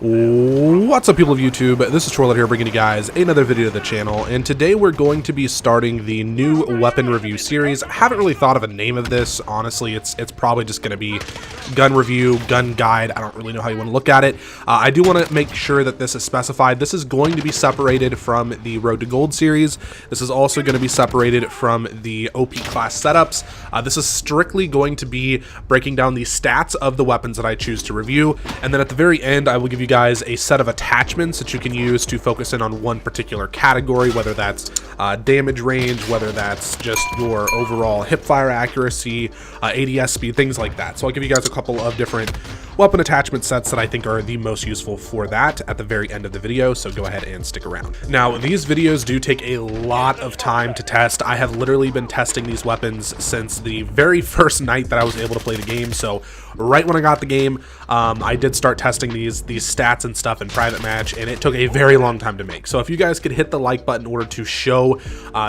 What's up, people of YouTube? This is Troller here, bringing you guys another video to the channel, and today we're going to be starting the new weapon review series. I haven't really thought of a name of this. Honestly, it's probably just going to be gun review, gun guide. I don't really know how you want to look at it. I do want to make sure that this is specified. This is going to be separated from the Road to Gold series. This is also going to be separated from the OP class setups. This is strictly going to be breaking down the stats of the weapons that I choose to review, and then at the very end I will give you guys a set of attachments that you can use to focus in on one particular category, whether that's damage range, whether that's just your overall hipfire accuracy, ATS speed, things like that. So I'll give you guys a couple of different weapon attachment sets that I think are the most useful for that at the very end of the video, so go ahead and stick around. Now, these videos do take a lot of time to test. I have literally been testing these weapons since the very first night that I was able to play the game, so right when I got the game, I did start testing these stats and stuff in private match, and it took a very long time to make. So if you guys could hit the like button in order to show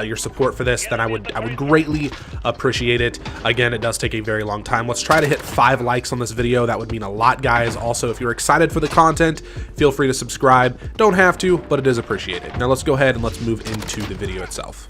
your support for this, then I would greatly appreciate it. Again, it does take a very long time. Let's try to hit 5 likes on this video. That would mean a lot, guys. Also, if you're excited for the content, feel free to subscribe. Don't have to, but it is appreciated. Now let's go ahead and let's move into the video itself.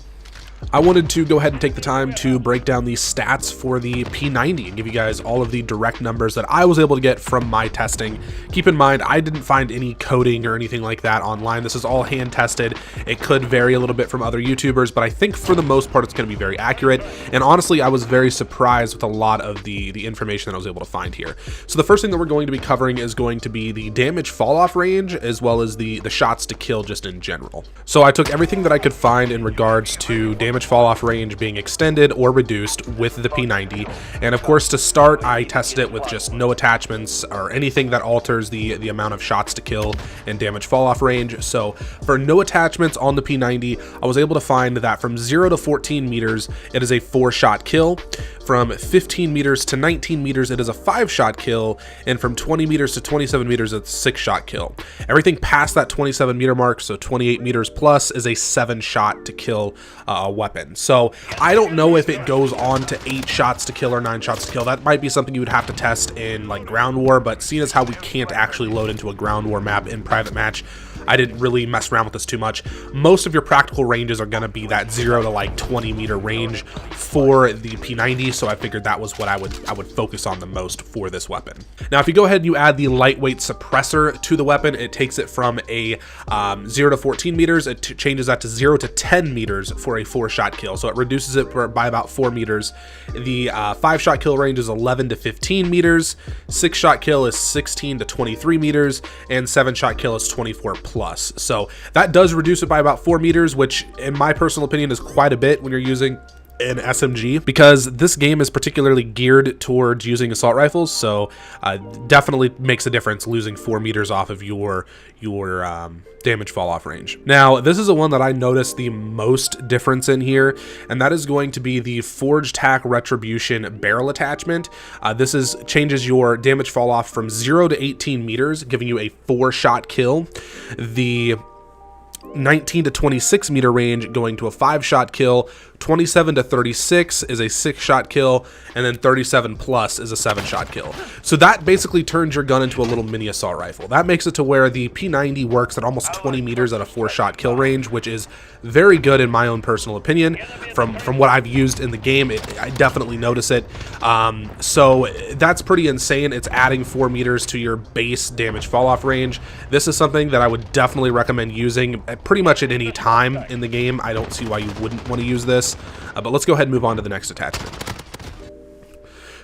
I wanted to go ahead and take the time to break down the stats for the P90 and give you guys all of the direct numbers that I was able to get from my testing. Keep in mind, I didn't find any coding or anything like that online. This is all hand tested. It could vary a little bit from other YouTubers, but I think for the most part it's going to be very accurate. And honestly, I was very surprised with a lot of the information that I was able to find here. So the first thing that we're going to be covering is going to be the damage fall off range, as well as the shots to kill just in general. So I took everything that I could find in regards to damage fall off range being extended or reduced with the P90, and of course to start I tested it with just no attachments or anything that alters the amount of shots to kill and damage fall off range. So for no attachments on the P90, I was able to find that from 0 to 14 meters it is a 4-shot kill, from 15 meters to 19 meters it is a 5-shot kill, and from 20 meters to 27 meters it's a 6-shot kill. Everything past that 27 meter mark, so 28 meters plus, is a 7-shot to kill weapon. So I don't know if it goes on to 8 shots to kill or 9 shots to kill. That might be something you would have to test in like ground war, but seeing as how we can't actually load into a ground war map in private match, I didn't really mess around with this too much. Most of your practical ranges are going to be that 0 to like 20 meter range for the P90, so I figured that was what I would focus on the most for this weapon. Now if you go ahead and you add the lightweight suppressor to the weapon, it takes it from a 0 to 14 meters, it changes that to 0 to 10 meters for a 4-shot kill, so it reduces it by about 4 meters. The 5-shot kill range is 11 to 15 meters, 6-shot kill is 16 to 23 meters, and 7-shot kill is 24 plus. So that does reduce it by about 4 meters, which in my personal opinion is quite a bit when you're using an SMG, because this game is particularly geared towards using assault rifles, so definitely makes a difference losing 4 meters off of your damage fall off range. Now this is the one that I noticed the most difference in here, and that is going to be the Forged Tack Retribution barrel attachment. This changes your damage fall off from 0 to 18 meters, giving you a 4-shot kill. The 19 to 26 meter range going to a 5-shot kill, 27 to 36 is a 6-shot kill, and then 37 plus is a 7-shot kill. So that basically turns your gun into a little mini assault rifle. That makes it to where the P90 works at almost 20 meters at a 4-shot kill range, which is very good in my own personal opinion. From what I've used in the game, I definitely notice it. So that's pretty insane. It's adding 4 meters to your base damage fall off range. This is something that I would definitely recommend using pretty much at any time in the game. I don't see why you wouldn't want to use this. But let's go ahead and move on to the next attachment.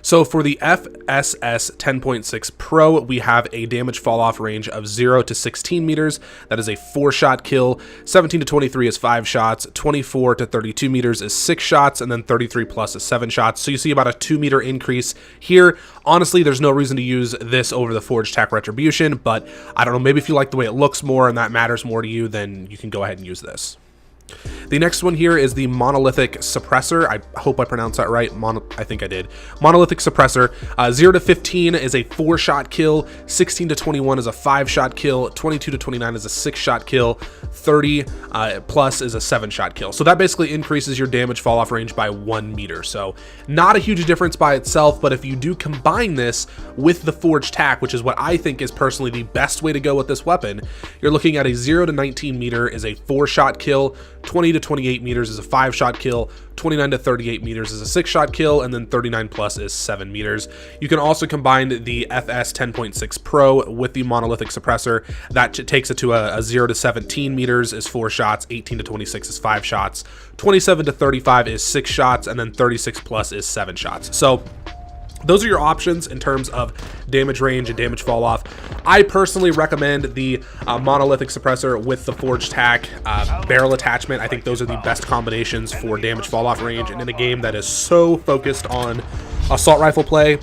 So for the FSS 10.6 Pro, we have a damage fall off range of 0 to 16 meters. That is a 4-shot kill. 17 to 23 is 5 shots. 24 to 32 meters is 6 shots, and then 33 plus is 7 shots. So you see about a 2 meter increase here. Honestly, there's no reason to use this over the Forged Tack Retribution, but I don't know, maybe if you like the way it looks more and that matters more to you, then you can go ahead and use this. The next one here is the monolithic suppressor. I hope I pronounced that right. I think I did. Monolithic suppressor. 0 to 15 is a 4-shot kill. 16 to 21 is a 5-shot kill. 22 to 29 is a 6-shot kill. 30 plus is a 7-shot kill. So that basically increases your damage fall off range by 1 meter. So not a huge difference by itself, but if you do combine this with the forged tack, which is what I think is personally the best way to go with this weapon, you're looking at a 0 to 19 meter is a 4-shot kill. 20 to 28 meters is a 5-shot kill, 29 to 38 meters is a 6-shot kill, and then 39 plus is 7 meters. You can also combine the FS 10.6 Pro with the monolithic suppressor. That takes it to a 0 to 17 meters is 4 shots, 18 to 26 is 5 shots, 27 to 35 is 6 shots, and then 36 plus is 7 shots. So those are your options in terms of damage range and damage fall off. I personally recommend the monolithic suppressor with the forged tack barrel attachment. I think those are the best combinations for damage fall off range, and in a game that is so focused on assault rifle play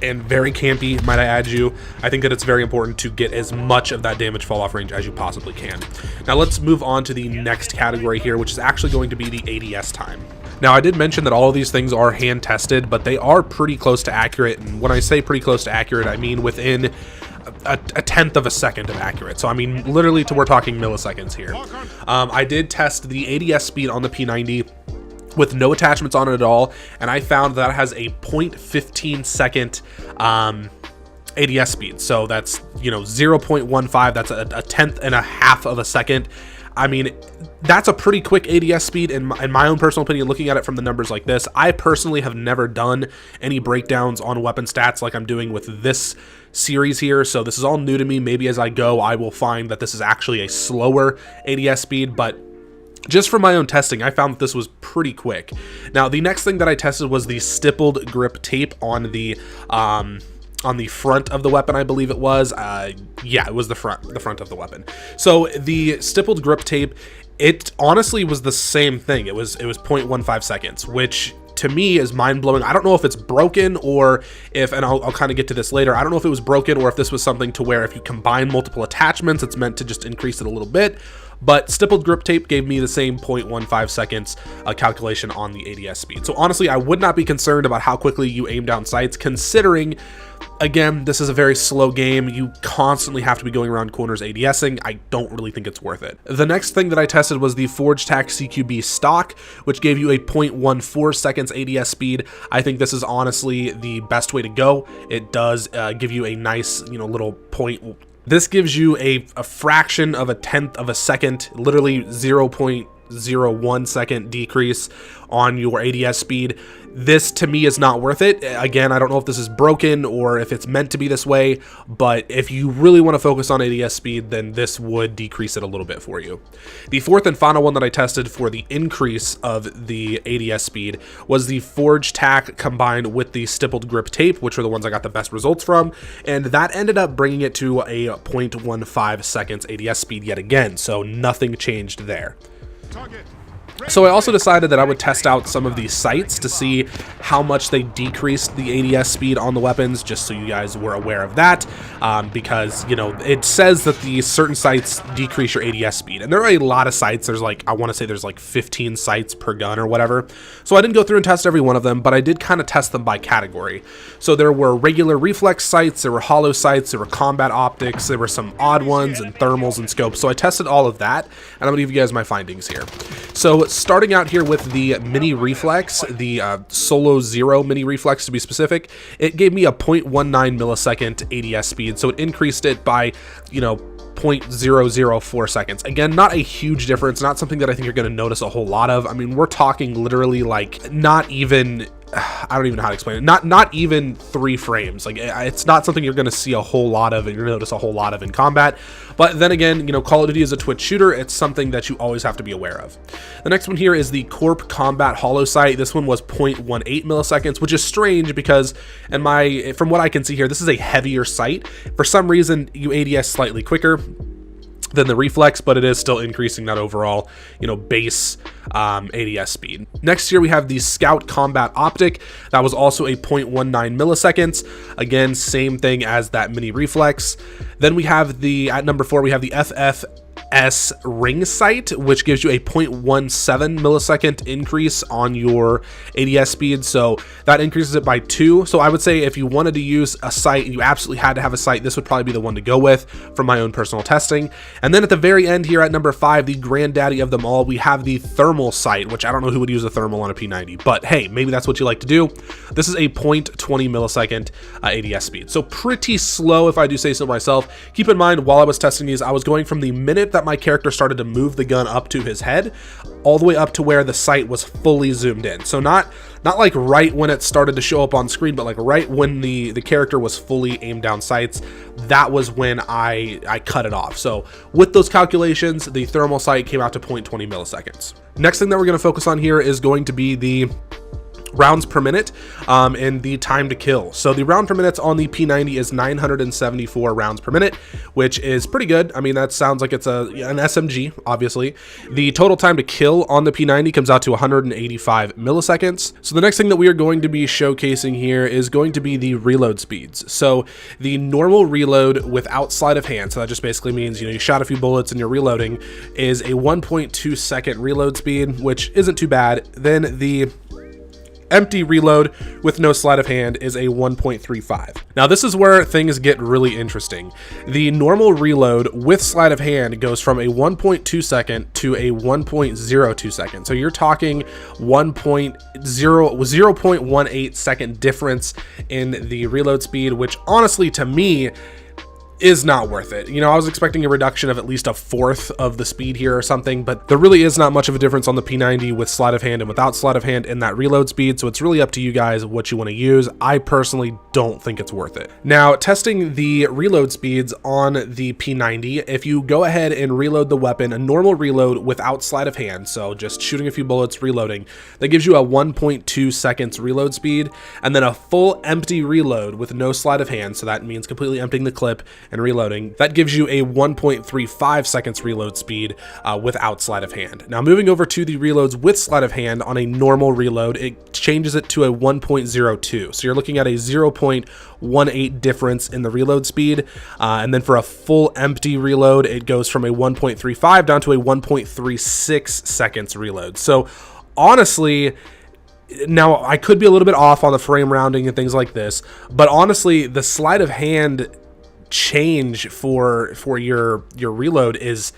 and very campy, might I add you, I think that it's very important to get as much of that damage fall off range as you possibly can. Now let's move on to the next category here, which is actually going to be the ADS time. Now, I did mention that all of these things are hand tested, but they are pretty close to accurate. And when I say pretty close to accurate, I mean within a tenth of a second of accurate. So I mean, literally we're talking milliseconds here. I did test the ATS speed on the P90 with no attachments on it at all, and I found that it has a 0.15 second ATS speed. So that's, you know, 0.15, that's a tenth and a half of a second. I mean, that's a pretty quick ATS speed in my own personal opinion, looking at it from the numbers like this. I personally have never done any breakdowns on weapon stats like I'm doing with this series here, so this is all new to me. Maybe as I go, I will find that this is actually a slower ATS speed, but just from my own testing, I found that this was pretty quick. Now, the next thing that I tested was the stippled grip tape on the front of the weapon, I believe it was. Yeah, it was the front of the weapon. So the stippled grip tape, it honestly was the same thing. It was 0.15 seconds, which to me is mind-blowing. I don't know if it's broken or if, and I'll kind of get to this later, I don't know if it was broken or if this was something to where if you combine multiple attachments, it's meant to just increase it a little bit. But stippled grip tape gave me the same 0.15 seconds calculation on the ATS speed. So honestly, I would not be concerned about how quickly you aim down sights, considering, again, this is a very slow game. You constantly have to be going around corners ADSing. I don't really think it's worth it. The next thing that I tested was the Forged Tack CQB stock, which gave you a 0.14 seconds ADS speed. I think this is honestly the best way to go. It does give you a nice, you know, little point. This gives you a fraction of a tenth of a second, literally 0.01 second decrease on your ADS speed. This to me is not worth it. Again, I don't know if this is broken or if it's meant to be this way, but if you really want to focus on ADS speed, then this would decrease it a little bit for you. The fourth and final one that I tested for the increase of the ADS speed was the Forged Tack combined with the stippled grip tape, which are the ones I got the best results from, and that ended up bringing it to a 0.15 seconds ADS speed yet again, so nothing changed there. So I also decided that I would test out some of these sights to see how much they decreased the ADS speed on the weapons, just so you guys were aware of that, because, you know, it says that the certain sights decrease your ADS speed, and there are a lot of sights. There's like, I want to say there's like 15 sights per gun or whatever, so I didn't go through and test every one of them, but I did kind of test them by category. So there were regular reflex sights, there were hollow sights, there were combat optics, there were some odd ones, and thermals and scopes. So I tested all of that, and I'm gonna give you guys my findings here. So starting out here with the mini reflex, the Solo Zero mini reflex to be specific, it gave me a 0.19 millisecond ADS speed, so it increased it by, you know, 0.004 seconds. Again, not a huge difference, not something that I think you're going to notice a whole lot of. I mean, we're talking literally like not even, I don't even know how to explain it, not even 3 frames. Like, it's not something you're going to see a whole lot of and you're going to notice a whole lot of in combat. But then again, you know, Call of Duty is a twitch shooter. It's something that you always have to be aware of. The next one here is the Corp Combat Hollow Sight. This one was 0.18 milliseconds, which is strange because from what I can see here, this is a heavier sight. For some reason, you ADS slightly quicker than the reflex, but it is still increasing that overall, you know, base ADS speed. Next here we have the Scout Combat Optic. That was also a 0.19 milliseconds. Again, same thing as that mini reflex. Then we have at number 4, we have the ATS ring sight, which gives you a 0.17 millisecond increase on your ATS speed. So that increases it by 2. So I would say if you wanted to use a sight and you absolutely had to have a sight, this would probably be the one to go with from my own personal testing. And then at the very end here at number 5, the granddaddy of them all, we have the thermal sight, which I don't know who would use a thermal on a P90, but hey, maybe that's what you like to do. This is a 0.20 millisecond ATS speed. So pretty slow, if I do say so myself. Keep in mind, while I was testing these, I was going from the minute that my character started to move the gun up to his head, all the way up to where the sight was fully zoomed in. So not like right when it started to show up on screen, but like right when the character was fully aimed down sights, that was when I cut it off. So with those calculations, the thermal sight came out to 0.20 milliseconds. Next thing that we're going to focus on here is going to be the rounds per minute and the time to kill. So the round per minute on the P90 is 974 rounds per minute, which is pretty good. I mean, that sounds like it's an SMG, obviously. The total time to kill on the P90 comes out to 185 milliseconds. So the next thing that we are going to be showcasing here is going to be the reload speeds. So the normal reload without sleight of hand, so that just basically means, you know, you shot a few bullets and you're reloading, is a 1.2 second reload speed, which isn't too bad. Then the empty reload with no sleight of hand is a 1.35. Now this is where things get really interesting. The normal reload with sleight of hand goes from a 1.2 second to a 1.02 second. So you're talking 0.18 second difference in the reload speed, which honestly to me is not worth it. You know, I was expecting a reduction of at least a fourth of the speed here or something, but there really is not much of a difference on the P90 with sleight of hand and without sleight of hand in that reload speed. So it's really up to you guys what you want to use. I personally don't think it's worth it. Now, testing the reload speeds on the P90, if you go ahead and reload the weapon, a normal reload without sleight of hand, so just shooting a few bullets, reloading, that gives you a 1.2 seconds reload speed, and then a full empty reload with no sleight of hand, so that means completely emptying the clip and reloading, that gives you a 1.35 seconds reload speed without sleight of hand. Now moving over to the reloads with sleight of hand, on a normal reload, it changes it to a 1.02. So you're looking at a 0.18 difference in the reload speed. And then for a full empty reload, it goes from a 1.35 down to a 1.36 seconds reload. So honestly, now I could be a little bit off on the frame rounding and things like this, but honestly, the sleight of hand change for your reload is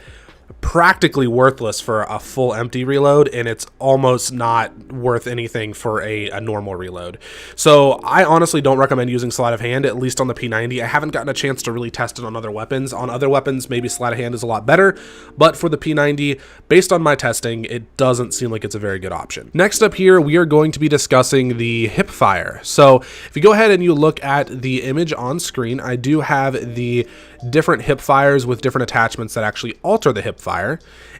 practically worthless for a full empty reload, and it's almost not worth anything for a normal reload. So I honestly don't recommend using sleight of hand, at least on the P90. I haven't gotten a chance to really test it on other weapons. On other weapons, maybe sleight of hand is a lot better, but for the P90, based on my testing, it doesn't seem like it's a very good option. Next up here, we are going to be discussing the Hipfire. So if you go ahead and you look at the image on screen, I do have the different Hipfires with different attachments that actually alter the Hipfire.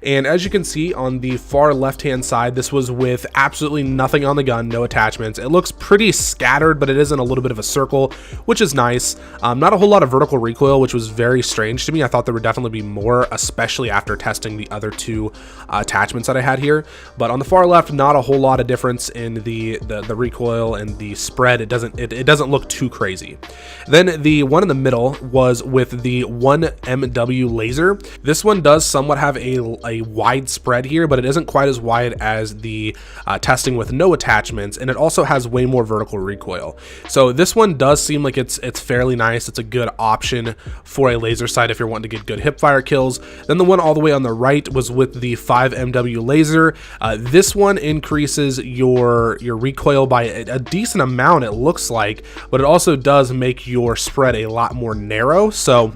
And as you can see on the far left hand side, this was with absolutely nothing on the gun, no attachments. It looks pretty scattered, but it is in a little bit of a circle, which is nice. Not a whole lot of vertical recoil, which was very strange to me. I thought there would definitely be more, especially after testing the other two attachments that I had here. But on the far left, not a whole lot of difference in the recoil and the spread. It doesn't look too crazy. Then the one in the middle was with the 1MW laser. This one does somewhat have a wide spread here, but it isn't quite as wide as the testing with no attachments, and it also has way more vertical recoil. So this one does seem like it's fairly nice. It's a good option for a laser sight if you're wanting to get good hipfire kills. Then the one all the way on the right was with the 5MW laser. This one increases your recoil by a decent amount, it looks like, but it also does make your spread a lot more narrow. So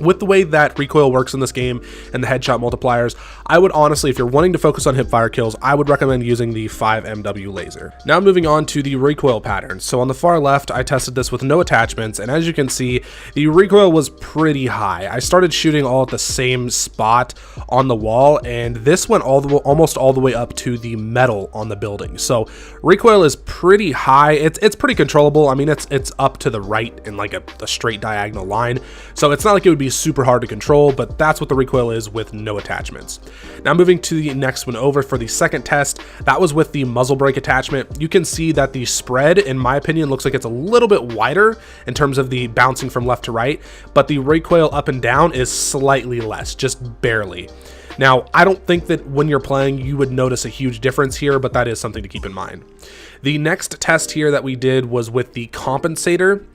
with the way that recoil works in this game and the headshot multipliers, I would honestly, if you're wanting to focus on hipfire kills, I would recommend using the 5MW laser. Now moving on to the recoil patterns. So on the far left, I tested this with no attachments, and as you can see, the recoil was pretty high. I started shooting all at the same spot on the wall, and this went almost all the way up to the metal on the building. So recoil is pretty high. It's pretty controllable. I mean, it's up to the right in like a straight diagonal line. So it's not like it would would be super hard to control, but that's what the recoil is with no attachments. Now moving to the next one over for the second test, that was with the muzzle brake attachment. You can see that the spread, in my opinion, looks like it's a little bit wider in terms of the bouncing from left to right, but the recoil up and down is slightly less, just barely. Now, I don't think that when you're playing, you would notice a huge difference here, but that is something to keep in mind. The next test here that we did was with the compensator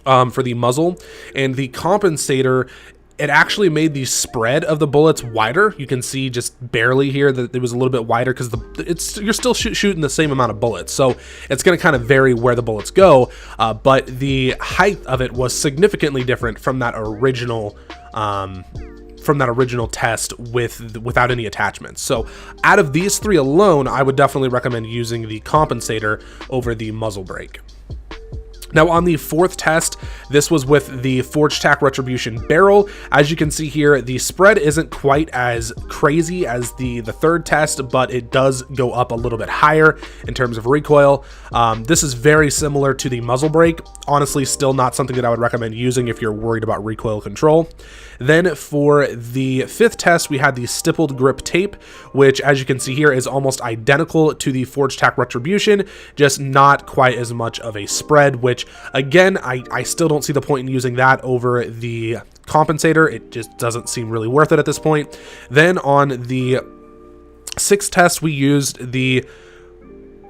for the muzzle, and the compensator, it actually made the spread of the bullets wider. You can see just barely here that it was a little bit wider because you're still shooting the same amount of bullets, so it's going to kind of vary where the bullets go, but the height of it was significantly different from that original test without any attachments. So out of these three alone, I would definitely recommend using the compensator over the muzzle brake. Now on the fourth test, this was with the Forged Tack Retribution barrel. As you can see here, the spread isn't quite as crazy as the third test, but it does go up a little bit higher in terms of recoil. This is very similar to the muzzle brake. Honestly, still not something that I would recommend using if you're worried about recoil control. Then for the fifth test, we had the stippled grip tape, which as you can see here is almost identical to the Forged Tack Retribution, just not quite as much of a spread, which again, I still don't see the point in using that over the compensator. It just doesn't seem really worth it at this point. Then on the sixth test, we used the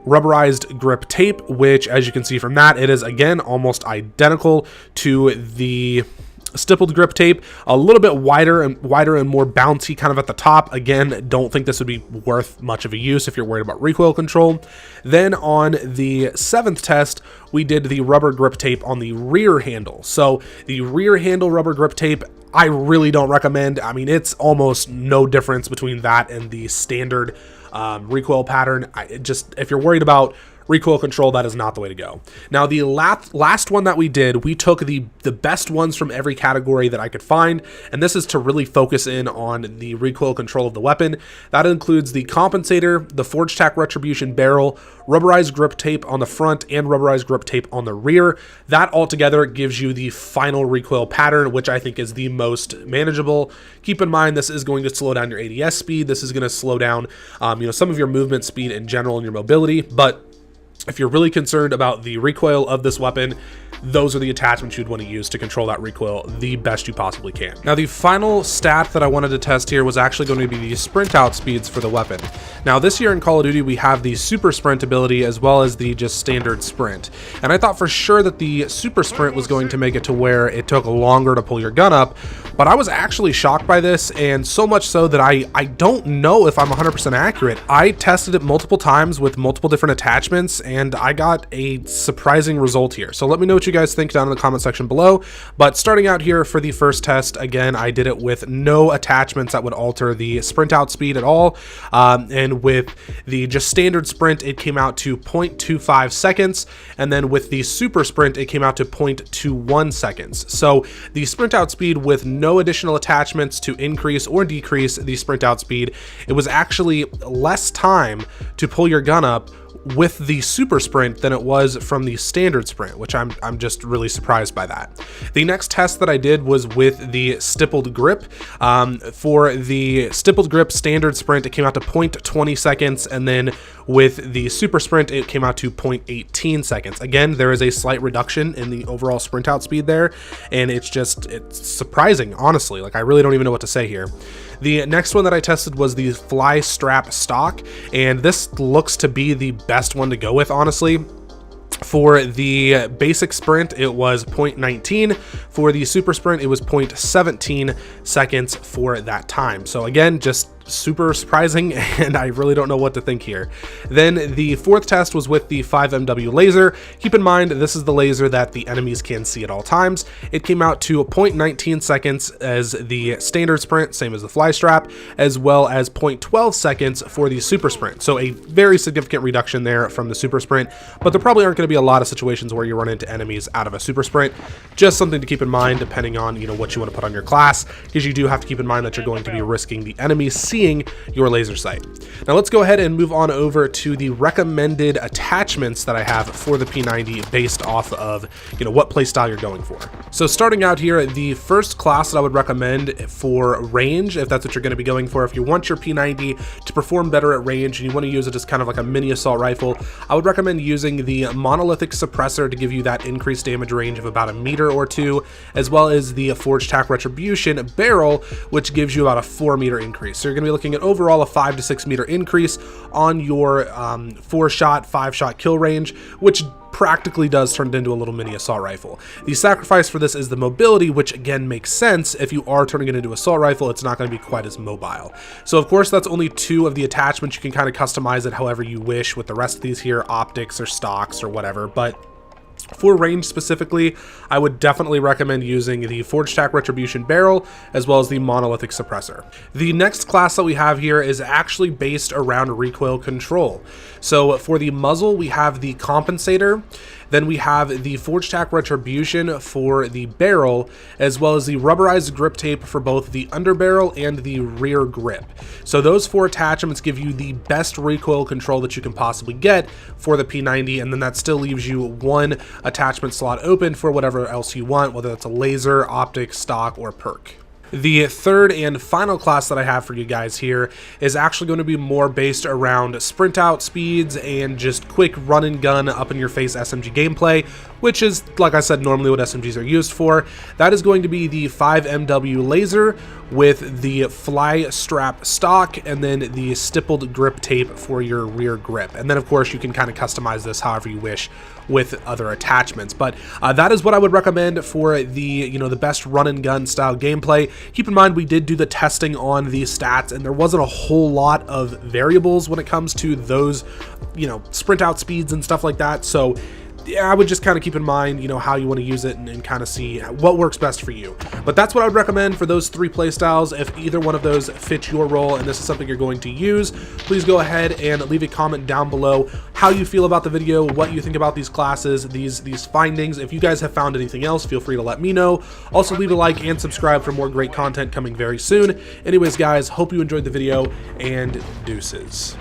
rubberized grip tape, which as you can see from that, it is again almost identical to the stippled grip tape, a little bit wider and more bouncy kind of at the top. Again, don't think this would be worth much of a use if you're worried about recoil control. Then on the seventh test, we did the rubber grip tape on the rear handle. So the rear handle rubber grip tape, I really don't recommend. I mean, it's almost no difference between that and the standard recoil pattern. If you're worried about recoil control, that is not the way to go. Now the last one that we did, we took the best ones from every category that I could find, and this is to really focus in on the recoil control of the weapon. That includes the compensator, the Forged Tack Retribution barrel, rubberized grip tape on the front, and rubberized grip tape on the rear. That altogether gives you the final recoil pattern, which I think is the most manageable. Keep in mind, this is going to slow down your ATS speed. This is going to slow down some of your movement speed in general and your mobility, but if you're really concerned about the recoil of this weapon, those are the attachments you'd want to use to control that recoil the best you possibly can. Now, the final stat that I wanted to test here was actually going to be the sprint out speeds for the weapon. Now, this year in Call of Duty, we have the super sprint ability as well as the just standard sprint. And I thought for sure that the super sprint was going to make it to where it took longer to pull your gun up, but I was actually shocked by this, and so much so that I don't know if I'm 100% accurate. I tested it multiple times with multiple different attachments, and I got a surprising result here. So let me know what you guys think down in the comment section below. But starting out here for the first test, again, I did it with no attachments that would alter the sprint out speed at all. And with the just standard sprint, it came out to 0.25 seconds. And then with the super sprint, it came out to 0.21 seconds. So the sprint out speed with no additional attachments to increase or decrease the sprint out speed, it was actually less time to pull your gun up with the super sprint than it was from the standard sprint, which I'm just really surprised by that. The next test that I did was with the stippled grip. For the stippled grip standard sprint, it came out to 0.20 seconds, and then with the super sprint, it came out to 0.18 seconds. Again, there is a slight reduction in the overall sprint out speed there, and it's surprising, honestly. Like, I really don't even know what to say here. The next one that I tested was the fly strap stock, and this looks to be the best one to go with, honestly. For the basic sprint, it was 0.19. For the super sprint, it was 0.17 seconds for that time. So again, just super surprising, and I really don't know what to think here. Then the fourth test was with the 5MW laser. Keep in mind, this is the laser that the enemies can see at all times. It came out to 0.19 seconds as the standard sprint, same as the fly strap, as well as 0.12 seconds for the super sprint. So a very significant reduction there from the super sprint, but there probably aren't going to be a lot of situations where you run into enemies out of a super sprint. Just something to keep in mind depending on what you want to put on your class, because you do have to keep in mind that you're going to be risking the enemies seeing being your laser sight. Now let's go ahead and move on over to the recommended attachments that I have for the P90 based off of, what playstyle you're going for. So starting out here, the first class that I would recommend for range, if that's what you're going to be going for, if you want your P90 to perform better at range and you want to use it as kind of like a mini assault rifle, I would recommend using the monolithic suppressor to give you that increased damage range of about 1 meter or 2, as well as the forged tack retribution barrel, which gives you about a 4 meter increase. So you're going to be looking at overall a 5 to 6 meter increase on your 4-shot, 5-shot kill range, which practically does turn it into a little mini assault rifle. The sacrifice for this is the mobility, which again makes sense. If you are turning it into assault rifle, it's not going to be quite as mobile. So of course that's only 2 of the attachments. You can kind of customize it however you wish with the rest of these here, optics or stocks or whatever, but for range specifically, I would definitely recommend using the Forged Tack Retribution Barrel as well as the Monolithic Suppressor. The next class that we have here is actually based around recoil control. So for the muzzle, we have the Compensator, then we have the Forged Tack Retribution for the barrel, as well as the rubberized grip tape for both the underbarrel and the rear grip. So those 4 attachments give you the best recoil control that you can possibly get for the P90, and then that still leaves you 1 attachment slot open for whatever else you want, whether it's a laser, optic, stock, or perk. The third and final class that I have for you guys here is actually going to be more based around sprint out speeds and just quick run and gun up in your face SMG gameplay, which is, like I said, normally what SMGs are used for. That is going to be the 5MW laser with the fly strap stock and then the stippled grip tape for your rear grip. And then of course you can kind of customize this however you wish with other attachments, but that is what I would recommend for the the best run and gun style gameplay. Keep in mind we did do the testing on these stats and there wasn't a whole lot of variables when it comes to those sprint out speeds and stuff like that, so yeah, I would just kind of keep in mind, how you want to use it and kind of see what works best for you. But that's what I would recommend for those 3 playstyles. If either one of those fits your role and this is something you're going to use, please go ahead and leave a comment down below how you feel about the video, what you think about these classes, these findings. If you guys have found anything else, feel free to let me know. Also leave a like and subscribe for more great content coming very soon. Anyways, guys, hope you enjoyed the video and deuces.